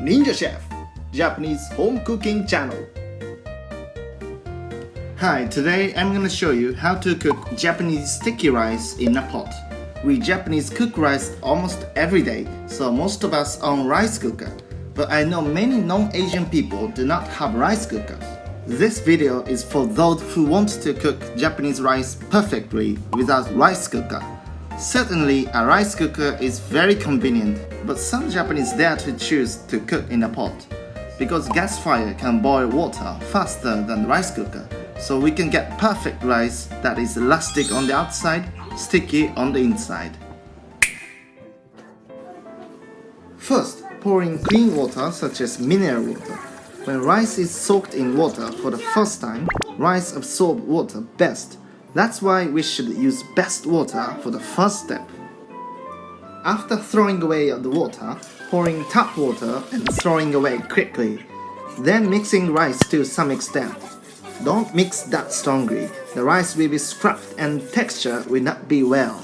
Ninja Chef, Japanese home cooking channel. Hi, today I'm gonna show you how to cook Japanese sticky rice in a pot. We Japanese cook rice almost every day, so most of us own rice cooker. But I know many non-Asian people do not have rice cookers. This video is for those who want to cook Japanese rice perfectly without rice cooker. Certainly, a rice cooker is very convenient, but some Japanese dare to choose to cook in a pot because gas fire can boil water faster than rice cooker, so we can get perfect rice that is elastic on the outside, sticky on the inside. First, pour in clean water such as mineral water. When rice is soaked in water for the first time, rice absorbs water best. That's why we should use best water for the first step. After throwing away the water, pour in tap water and throwing away quickly. Then mixing rice to some extent. Don't mix that strongly. The rice will be scrapped and texture will not be well.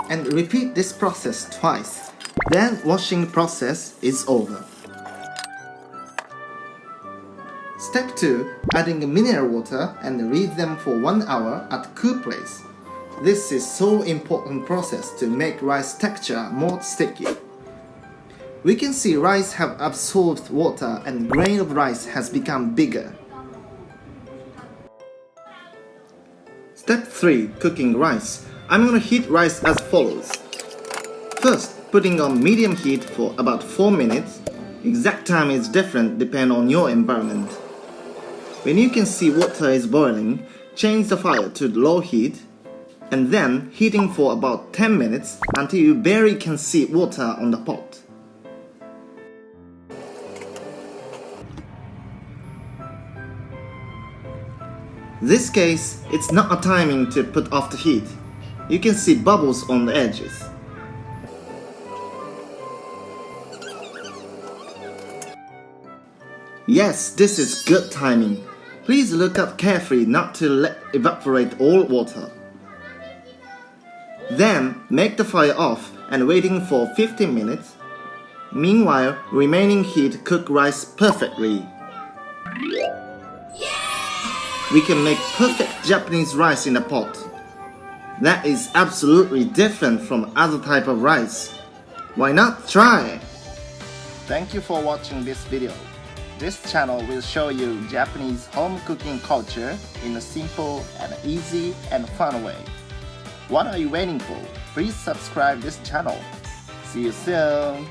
And repeat this process twice. Then washing process is over. Step 2. Adding mineral water and leave them for 1 hour at cool place. This is so important process to make rice texture more sticky. We can see rice have absorbed water and grain of rice has become bigger. Step 3. Cooking rice. I'm gonna heat rice as follows. First, putting on medium heat for about 4 minutes. Exact time is different depending on your environment. When you can see water is boiling, change the fire to low heat and then heating for about 10 minutes until you barely can see water on the pot. This case, it's not a timing to put off the heat. You can see bubbles on the edges. Yes, this is good timing. Please look up carefully not to let evaporate all water. Then make the fire off and waiting for 15 minutes. Meanwhile, remaining heat cook rice perfectly. We can make perfect Japanese rice in a pot. That is absolutely different from other type of rice. Why not try? Thank you for watching this video. This channel will show you Japanese home cooking culture in a simple and easy and fun way. What are you waiting for? Please subscribe this channel. See you soon!